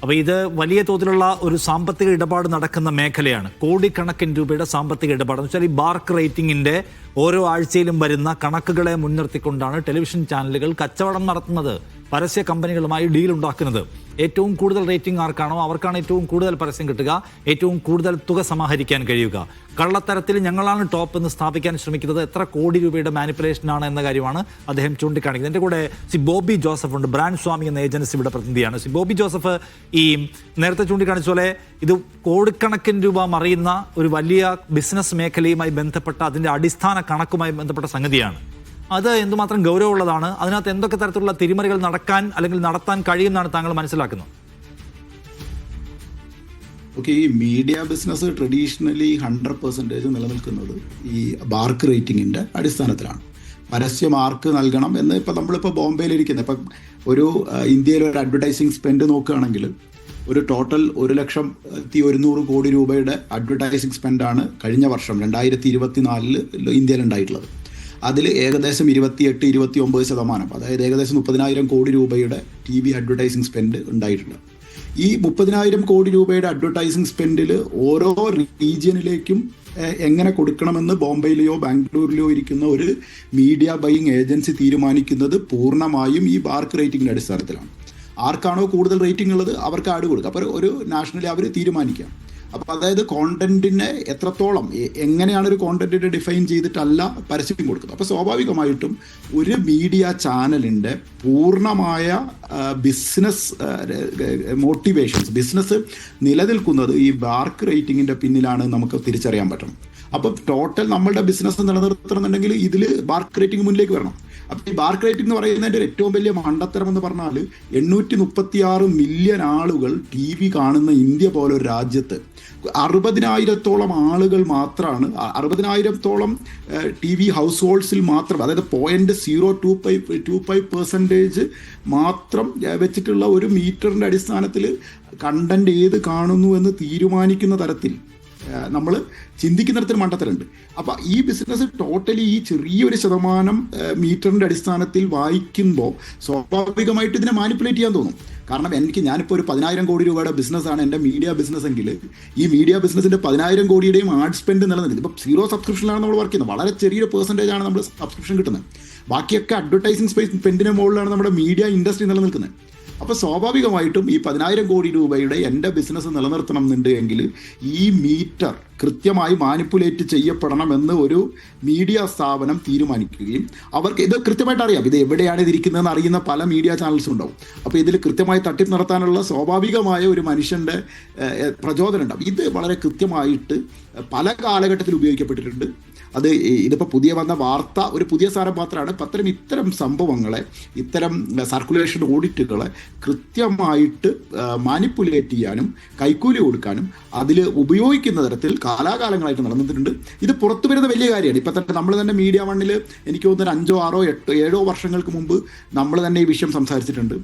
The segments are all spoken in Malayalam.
അപ്പോൾ ഇത് വലിയ തോതിലുള്ള ഒരു സാമ്പത്തിക ഇടപാട് നടക്കുന്ന മേഖലയാണ്. കോടിക്കണക്കിന് രൂപയുടെ സാമ്പത്തിക ഇടപാട് എന്ന് വെച്ചാൽ ഈ ബാർക്ക് റേറ്റിംഗിൻ്റെ ഓരോ ആഴ്ചയിലും വരുന്ന കണക്കുകളെ മുൻനിർത്തിക്കൊണ്ടാണ് ടെലിവിഷൻ ചാനലുകൾ കച്ചവടം നടത്തുന്നത്, പരസ്യ കമ്പനികളുമായി ഡീൽ ഉണ്ടാക്കുന്നത്. ഏറ്റവും കൂടുതൽ റേറ്റിംഗ് ആർക്കാണോ അവർക്കാണ് ഏറ്റവും കൂടുതൽ പരസ്യം കിട്ടുക, ഏറ്റവും കൂടുതൽ തുക സമാഹരിക്കാൻ കഴിയുക. കള്ളത്തരത്തിൽ ഞങ്ങളാണ് ടോപ്പ് എന്ന് സ്ഥാപിക്കാൻ ശ്രമിക്കുന്നത് എത്ര കോടി രൂപയുടെ മാനിപ്പുലേഷനാണ് എന്ന കാര്യമാണ് അദ്ദേഹം ചൂണ്ടിക്കാണിക്കുന്നത്. എൻ്റെ കൂടെ ബോബി ജോസഫ് ഉണ്ട്, ബ്രാൻഡ് സ്വാമി എന്ന ഏജൻസിയുടെ പ്രതിനിധിയാണ്. ബോബി ജോസഫ്, ഈ നേരത്തെ ചൂണ്ടിക്കാണിച്ച പോലെ ഇത് കോടിക്കണക്കിന് രൂപ മറിയുന്ന ഒരു വലിയ ബിസിനസ് മേഖലയുമായി ബന്ധപ്പെട്ട അതിൻ്റെ അടിസ്ഥാന കണക്കുമായി ബന്ധപ്പെട്ട സംഗതിയാണ്. അത് എന്തുമാത്രം ഗൗരവമുള്ളതാണ്, അതിനകത്ത് എന്തൊക്കെ തരത്തിലുള്ള തിരിമറികൾ നടക്കാൻ അല്ലെങ്കിൽ നടത്താൻ കഴിയുമെന്നാണ് താങ്കൾ മനസ്സിലാക്കുന്നത്? ഓക്കെ, ഈ മീഡിയ ബിസിനസ് ട്രഡീഷണലി 100% നിലനിൽക്കുന്നത് ഈ ബാർക്ക് റേറ്റിംഗിൻ്റെ അടിസ്ഥാനത്തിലാണ്. പരസ്യ മാർക്ക് നൽകണം എന്ന് നമ്മളിപ്പോൾ ബോംബെയിലിരിക്കുന്നത്, ഇപ്പം ഒരു ഇന്ത്യയിൽ ഒരു അഡ്വർടൈസിങ് സ്പെൻഡ് നോക്കുകയാണെങ്കിൽ ഒരു ടോട്ടൽ 1,100 കോടി രൂപയുടെ അഡ്വർടൈസിങ് സ്പെൻഡാണ് കഴിഞ്ഞ വർഷം 2024 ഇന്ത്യയിൽ ഉണ്ടായിട്ടുള്ളത്. അതിൽ ഏകദേശം 28-29%, അതായത് ഏകദേശം 30,000 കോടി രൂപയുടെ TV അഡ്വർടൈസിങ് സ്പെൻഡ് ഉണ്ടായിട്ടുണ്ട്. ഈ 30,000 കോടി രൂപയുടെ അഡ്വർടൈസിങ് സ്പെൻഡിൽ ഓരോ റീജിയനിലേക്കും എങ്ങനെ കൊടുക്കണമെന്ന് ബോംബെയിലെയോ ബാംഗ്ലൂരിലെയോ ഇരിക്കുന്ന ഒരു മീഡിയ ബൈയിങ് ഏജൻസി തീരുമാനിക്കുന്നത് പൂർണ്ണമായും ഈ ബാർക്ക് റേറ്റിംഗിൻ്റെ അടിസ്ഥാനത്തിലാണ്. ആർക്കാണോ കൂടുതൽ റേറ്റിംഗ് ഉള്ളത് അവർക്ക് ആഡ് കൊടുക്കുക. അപ്പോൾ ഒരു നാഷണലി അവർ തീരുമാനിക്കുക. അപ്പോൾ അതായത് കോണ്ടന്റിനെ എത്രത്തോളം എങ്ങനെയാണ് ഒരു കോണ്ടന്റിനെ ഡിഫൈൻ ചെയ്തിട്ടല്ല പരസ്യം കൊടുക്കുന്നത്. അപ്പോൾ സ്വാഭാവികമായിട്ടും ഒരു മീഡിയ ചാനലിൻ്റെ പൂർണ്ണമായ ബിസിനസ് മോട്ടിവേഷൻസ്, ബിസിനസ് നിലനിൽക്കുന്നത് ഈ ബാർക്ക് റേറ്റിംഗിൻ്റെ പിന്നിലാണ് നമുക്ക് തിരിച്ചറിയാൻ പറ്റണം. അപ്പം ടോട്ടൽ നമ്മളുടെ ബിസിനസ് നിലനിർത്തണമെന്നുണ്ടെങ്കിൽ ഇതിൽ ബാർക്ക് റേറ്റിംഗ് മുന്നിലേക്ക് വരണം. അപ്പം ഈ ബാർക്ക് റേറ്റിംഗ് എന്ന് പറയുന്നതിൻ്റെ ഏറ്റവും വലിയ മണ്ടത്തരം എന്ന് പറഞ്ഞാൽ 836 മില്യൺ ആളുകൾ TV കാണുന്ന ഇന്ത്യ പോലെ ഒരു രാജ്യത്ത് 60,000-ഓളം ആളുകൾ മാത്രമാണ്, 60,000-ഓളം TV ഹൗസ് ഹോൾഡ്സിൽ മാത്രം, അതായത് 0.025% മാത്രം വെച്ചിട്ടുള്ള ഒരു മീറ്ററിൻ്റെ അടിസ്ഥാനത്തിൽ കണ്ടന്റ് ഏത് കാണുന്നു എന്ന് തീരുമാനിക്കുന്ന തരത്തിൽ നമ്മൾ ചിന്തിക്കുന്ന തരത്തിൽ മണ്ടത്തരമുണ്ട്. അപ്പോൾ ഈ ബിസിനസ് ടോട്ടലി ഈ ചെറിയൊരു ശതമാനം മീറ്ററിൻ്റെ അടിസ്ഥാനത്തിൽ വായിക്കുമ്പോൾ സ്വാഭാവികമായിട്ട് ഇതിനെ മാനിപ്പുലേറ്റ് ചെയ്യാൻ തോന്നും. കാരണം ഞാനിപ്പോൾ ഒരു 10,000 കോടി രൂപയുടെ ബിസിനസ്സാണ് എൻ്റെ മീഡിയ ബിസിനസ് എങ്കിൽ ഈ മീഡിയ ബിസിനസ്സിൻ്റെ 10,000 കോടിയുടെയും ആഡ് സ്പെൻഡ് നിലനിൽക്കുന്നത്. ഇപ്പോൾ 0 സബ്സ്ക്രിപ്ഷനിലാണ് നമ്മൾ വർക്ക് ചെയ്യുന്നത്, വളരെ ചെറിയൊരു പെർസെൻറ്റേജാണ് നമ്മൾ സബ്സ്ക്രിപ്ഷൻ കിട്ടുന്നത്. ബാക്കിയൊക്കെ അഡ്വർടൈസിങ് സ്പെൻഡിൻ്റെ മുകളിലാണ് നമ്മുടെ മീഡിയ ഇൻഡസ്ട്രി നിലനിൽക്കുന്നത്. അപ്പോൾ സ്വാഭാവികമായിട്ടും ഈ 10,000 കോടി രൂപയുടെ എൻ്റെ ബിസിനസ് നിലനിർത്തണം എന്നുണ്ടെങ്കിൽ ഈ മീറ്റർ കൃത്യമായി മാനിപ്പുലേറ്റ് ചെയ്യപ്പെടണമെന്ന് ഒരു മീഡിയ സ്ഥാപനം തീരുമാനിക്കുകയും അവർക്ക് ഇത് കൃത്യമായിട്ട് അറിയാം, ഇത് എവിടെയാണ് ഇതിരിക്കുന്നതെന്ന് അറിയുന്ന പല മീഡിയ ചാനൽസും ഉണ്ടാവും. അപ്പോൾ ഇതിൽ കൃത്യമായി തട്ടിപ്പ് നടത്താനുള്ള സ്വാഭാവികമായ ഒരു മനുഷ്യൻ്റെ പ്രചോദനം ഉണ്ടാവും. ഇത് വളരെ കൃത്യമായിട്ട് പല കാലഘട്ടത്തിൽ ഉപയോഗിക്കപ്പെട്ടിട്ടുണ്ട്. ഇതിപ്പോൾ പുതിയ വന്ന വാർത്ത ഒരു പുതിയ സാധനം മാത്രമാണ്. ഇത്തരം സംഭവങ്ങളെ, ഇത്തരം സർക്കുലേഷൻ ഓഡിറ്റുകളെ കൃത്യമായിട്ട് മാനിപ്പുലേറ്റ് ചെയ്യാനും കൈക്കൂലി കൊടുക്കാനും അതിൽ ഉപയോഗിക്കുന്ന തരത്തിൽ കാലാകാലങ്ങളായിട്ട് നടന്നിട്ടുണ്ട്. ഇത് പുറത്തു വരുന്ന വലിയ കാര്യമാണ്. ഇപ്പം തന്നെ നമ്മൾ തന്നെ മീഡിയ വണ്ണിൽ എനിക്ക് തോന്നുന്ന 5, 6, 8, 7 വർഷങ്ങൾക്ക് മുമ്പ് നമ്മൾ തന്നെ ഈ വിഷയം സംസാരിച്ചിട്ടുണ്ട്.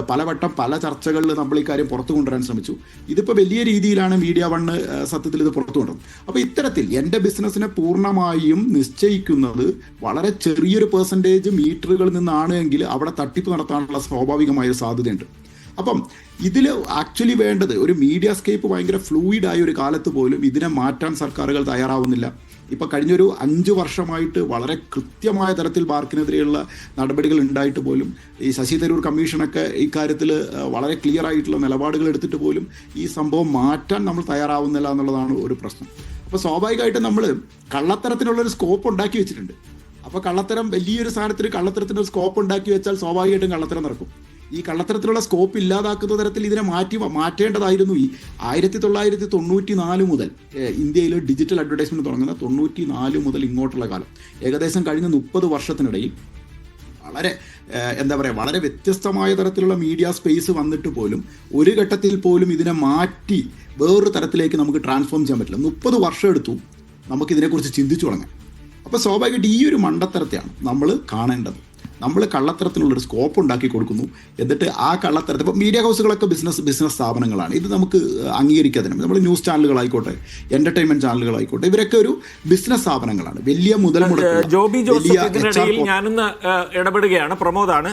പലവട്ടം പല ചർച്ചകളിൽ നമ്മൾ ഈ കാര്യം പുറത്തു കൊണ്ടുവരാൻ ശ്രമിച്ചു. ഇതിപ്പോൾ വലിയ രീതിയിലാണ് മീഡിയ വണ്ണ് സത്യത്തിൽ ഇത് പുറത്തു കൊണ്ടുവരും. അപ്പോൾ ഇത്തരത്തിൽ എൻ്റെ ബിസിനസ്സിനെ പൂർണ്ണമായും നിശ്ചയിക്കുന്നത് വളരെ ചെറിയൊരു പെർസെൻറ്റേജ് മീറ്ററുകളിൽ നിന്നാണ് എങ്കിൽ അവിടെ തട്ടിപ്പ് നടത്താനുള്ള സ്വാഭാവികമായ സാധ്യതയുണ്ട്. അപ്പം ഇതിൽ ആക്ച്വലി വേണ്ടത് ഒരു മീഡിയ സ്കേപ്പ് ഭയങ്കര ഫ്ലൂയിഡായ ഒരു കാലത്ത് പോലും ഇതിനെ മാറ്റാൻ സർക്കാരുകൾ തയ്യാറാവുന്നില്ല. ഇപ്പോൾ കഴിഞ്ഞൊരു 5 വർഷമായിട്ട് വളരെ കൃത്യമായ തരത്തിൽ ബാർക്കിനെതിരെയുള്ള നടപടികൾ ഉണ്ടായിട്ട് പോലും ഈ ശശി തരൂർ കമ്മീഷനൊക്കെ ഇക്കാര്യത്തിൽ വളരെ ക്ലിയർ ആയിട്ടുള്ള നിലപാടുകൾ എടുത്തിട്ട് പോലും ഈ സംഭവം മാറ്റാൻ നമ്മൾ തയ്യാറാവുന്നില്ല എന്നുള്ളതാണ് ഒരു പ്രശ്നം. അപ്പോൾ സ്വാഭാവികമായിട്ടും നമ്മൾ കള്ളത്തരത്തിനുള്ളൊരു സ്കോപ്പ് ഉണ്ടാക്കി വെച്ചിട്ടുണ്ട്. അപ്പോൾ കള്ളത്തരം വലിയൊരു സാധനത്തിന് കള്ളത്തരത്തിനൊരു സ്കോപ്പ് ഉണ്ടാക്കി വെച്ചാൽ സ്വാഭാവികമായിട്ടും കള്ളത്തരം നടക്കും. ഈ കള്ളത്തരത്തിലുള്ള സ്കോപ്പ് ഇല്ലാതാക്കുന്ന തരത്തിൽ ഇതിനെ മാറ്റേണ്ടതായിരുന്നു. ഈ 1994 മുതൽ ഇന്ത്യയിൽ ഡിജിറ്റൽ അഡ്വർടൈസ്മെൻറ്റ് തുടങ്ങുന്ന 94 മുതൽ ഇങ്ങോട്ടുള്ള കാലം, ഏകദേശം കഴിഞ്ഞ 30 വർഷത്തിനിടയിൽ വളരെ വ്യത്യസ്തമായ തരത്തിലുള്ള മീഡിയ സ്പേസ് വന്നിട്ട് പോലും ഒരു ഘട്ടത്തിൽ പോലും ഇതിനെ മാറ്റി വേറൊരു തരത്തിലേക്ക് നമുക്ക് ട്രാൻസ്ഫോം ചെയ്യാൻ പറ്റില്ല. 30 വർഷം എടുത്തു നമുക്കിതിനെക്കുറിച്ച് ചിന്തിച്ചു തുടങ്ങാൻ. അപ്പോൾ സ്വാഭാവികമായിട്ട് ഈ ഒരു മണ്ടത്തരത്തെയാണ് നമ്മൾ കാണേണ്ടത്. നമ്മൾ കള്ളത്തരത്തിനുള്ളൊരു സ്കോപ്പ് ഉണ്ടാക്കി കൊടുക്കുന്നു. എന്നിട്ട് ആ കള്ളത്തരത്തിൽ ഇപ്പോൾ മീഡിയ ഹൗസുകളൊക്കെ ബിസിനസ് സ്ഥാപനങ്ങളാണ്. ഇത് നമുക്ക് അംഗീകരിക്കാതിനും നമ്മൾ ന്യൂസ് ചാനലുകളായിക്കോട്ടെ, എൻ്റർടൈൻമെൻറ്റ് ചാനലുകളായിക്കോട്ടെ, ഇവരൊക്കെ ഒരു ബിസിനസ് സ്ഥാപനങ്ങളാണ്. വലിയ മുതൽ മുടക്ക്. ജോബി ജോസഫ്, ഇതിനിടയിൽ ഞാനൊന്ന് ഇടപെടുകയാണ്. പ്രമോദാണ്.